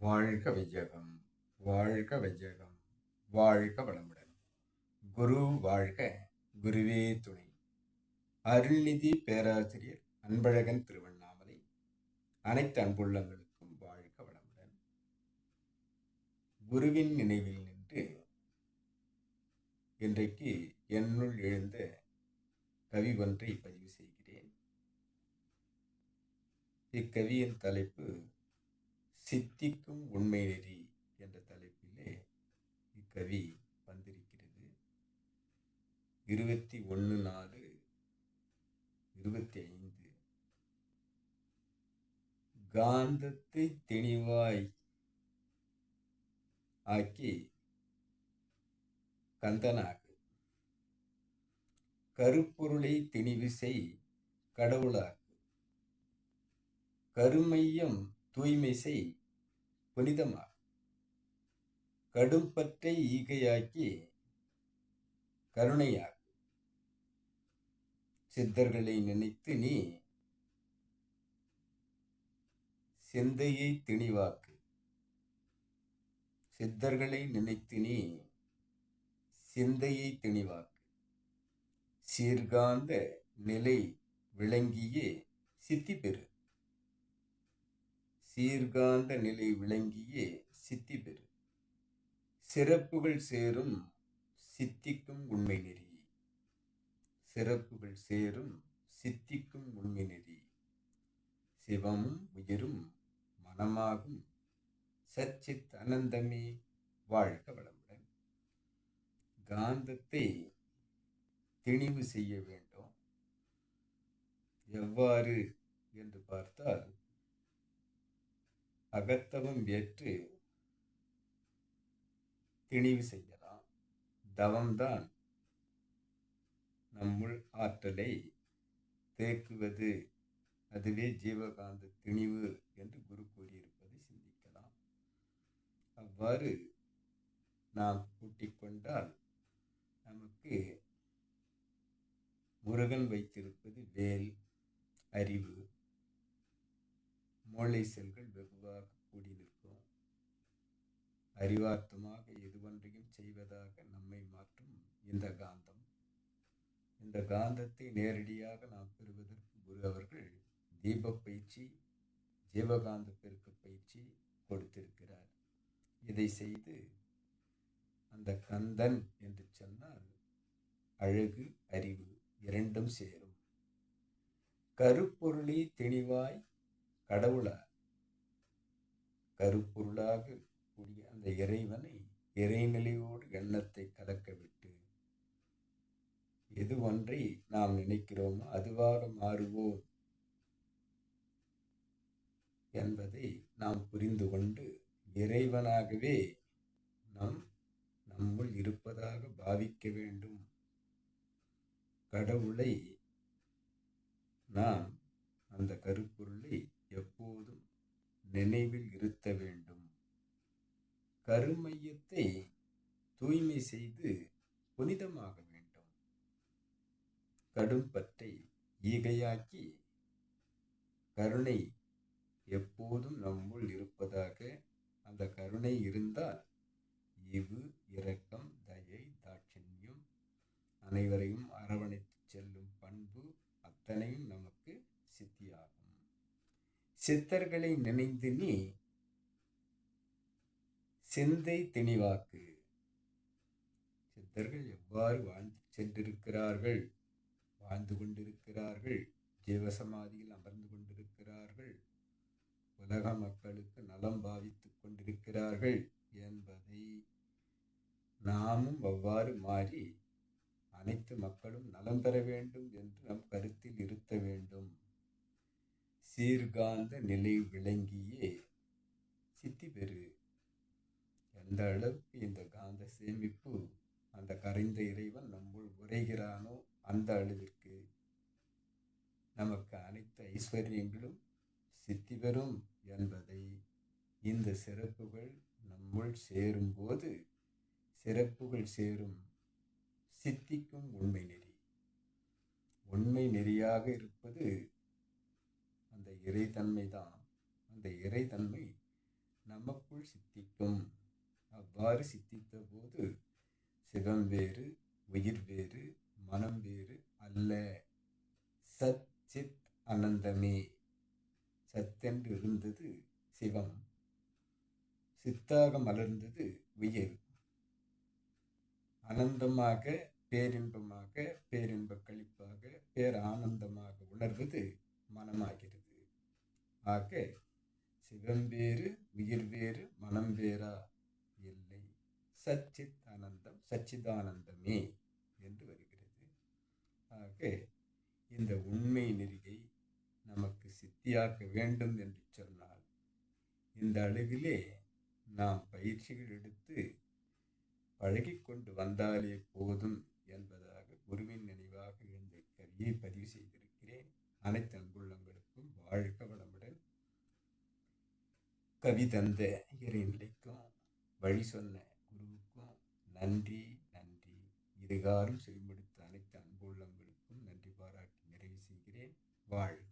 வாழ்க வையகம், வாழ்க வையகம், வாழ்க வளமுடன். குரு வாழ்க, குருவே துணை. அருள்நிதி பேராசிரியர் அன்பழகன் திருவண்ணாமலை. அனைத்து அன்புள்ளங்களுக்கும் வாழ்க வளமுடன். குருவின் நினைவில் நின்று இன்றைக்கு என்னுள் எழுந்த கவி ஒன்றை பதிவு செய்கிறேன். இக்கவியின் தலைப்பு சித்திக்கும் உண்மை நெறி என்ற தலைப்பிலே இக்கவி வந்திருக்கிறது. 21/4/25. காந்தத்தை தெளிவாய் ஆக்கி கந்தனாகு, கருப்பொருளை திணிவு செய் கடவுளாக்கு, கருமையம் தூய்மை செய் புனிதமாக, கடும்பற்றை ஈகையாக்கி கருணையாக்கு, சித்தர்களை நினைத்து நீ சிந்தையை திணிவாக்கு, சித்தர்களை நினைத்து நீ சிந்தையை திணிவாக்கு, சீர்காந்த நிலை விளங்கியே சித்தி பெறு, சீர்காந்த நிலை விளங்கியே சித்தி பெறு, சிறப்புகள் சேரும் சித்திக்கும் உண்மை நெறி, சிறப்புகள் சேரும் சித்திக்கும் உண்மை நெறி, சிவமும் உயிரும் மனமாகும் சச்சித் அனந்தமே வாழ்க வளமுடன். காந்தத்தை திணிவு செய்ய வேண்டும். எவ்வாறு என்று பார்த்தால், அகத்தவம் ஏற்று திணிவு செய்யலாம். தவம்தான் நம்முள் ஆற்றலை தேக்குவது. அதுவே ஜீவகாந்த திணிவு என்று குரு கூறியிருப்பதை சிந்திக்கலாம். அவ்வாறு நாம் கூட்டிக் கொண்டால் நமக்கு முருகன் வைத்திருப்பது வேல், அறிவு, மூளை செல்கள் வெகுவாக கூடி நிற்கும். அறிவார்த்தமாக எதுவொன்றையும் செய்வதாக நம்மை மாற்றும் இந்த காந்தம். இந்த காந்தத்தை நேரடியாக நாம் பெறுவதற்கு குரு அவர்கள் தீப பயிற்சி, ஜீவகாந்த பெருக்க பயிற்சி கொடுத்திருக்கிறார். இதை செய்து அந்த கந்தன் என்று சொன்னால் அழகு, அறிவு இரண்டும் சேரும். கருப்பொருளை தெளிவாய் கடவுளார், கருப்பொருளாக கூடிய அந்த இறைவனை இறைநிலையோடு எண்ணத்தை கலக்கவிட்டு எது ஒன்றை நாம் நினைக்கிறோமோ அதுவாக மாறுவோம் என்பதை நாம் புரிந்து கொண்டு இறைவனாகவே நம்முள் இருப்பதாக பாவிக்க வேண்டும். கடவுளை நாம் அந்த கருப்பொருளை எப்போதும் நினைவில் இருத்த வேண்டும். கருமையத்தை தூய்மை செய்து புனிதமாக வேண்டும். கடும்பற்றை ஈகையாக்கி கருணை எப்போதும் நம்முள் இருப்பதாக, அந்த கருணை இருந்தால் ஈவு, இரக்கம், தயை, தாட்சண்யம், அனைவரையும் அரவணைத்து செல்லும் பண்பு அத்தனையும் நமக்கு சித்தியாகும். சித்தர்களை நினைந்து நீ சிந்தை திணிவாக்கு. சித்தர்கள் எவ்வாறு வாழ்ந்து சென்றிருக்கிறார்கள், வாழ்ந்து கொண்டிருக்கிறார்கள், ஜீவசமாதியில் அமர்ந்து கொண்டிருக்கிறார்கள், உலக மக்களுக்கு நலம் பாவித்துக் கொண்டிருக்கிறார்கள் என்பதை நாமும் அவ்வாறு மாறி அனைத்து மக்களும் நலம் பெற வேண்டும் என்று நம் கருத்தில் இருத்த வேண்டும். சீர்காந்த நிலை விளங்கியே சித்தி பெறு. எந்த அளவுக்கு இந்த காந்த சேமிப்பு அந்த கரைந்த இறைவன் நம்முள் உரைகிறானோ அந்த அளவிற்கு நமக்கு அனைத்து ஐஸ்வர்யங்களும் சித்தி பெறும் என்பதை இந்த சிறப்புகள் நம்முள் சேரும்போது, சிறப்புகள் சேரும் சித்திக்கும் உண்மை நெறி, உண்மை நெறியாக இருப்பது அந்த இறைத்தன்மை தான். அந்த இறைத்தன்மை நமக்குள் சித்திக்கும். அவ்வாறு சித்தித்த போது சிவம் வேறு, உயிர் வேறு, மனம் வேறு அல்ல. சத் சித் அனந்தமே. சத்தென்று இருந்தது சிவம், சித்தாக மலர்ந்தது உயிர். அனந்தமாக, பேரின்பமாக, பேரின்ப கழிப்பாக, பேரானந்தமாக உணர்வது மனமாகிறது. ஆக சிவம் வேறு, உயிர் வேறு, மனம் வேறா? இல்லை. சச்சித் ஆனந்தம், சச்சிதானந்தமே என்று வருகிறது. ஆக இந்த உண்மை நெறியை நமக்கு சித்தியாக்க வேண்டும் என்று சொன்னால் இந்த அளவிலே நாம் பயிற்சிகள் எடுத்து பழகிக்கொண்டு வந்தாலே போதும் என்பதாக குருவின் நினைவாக இந்த கவியை பதிவு செய்திருக்கிறேன். அனைத்து அன்புள்ளங்களுக்கும் வாழ்க வளமுடன். கவி தந்த இறைநிலைக்கும் வழி சொன்ன குருவுக்கும் நன்றி நன்றி. இதுகாரும் செவிமடுத்த அனைத்து அன்புள்ளங்களுக்கும் நன்றி பாராட்டி நிறைவு செய்கிறேன். வாழ்க.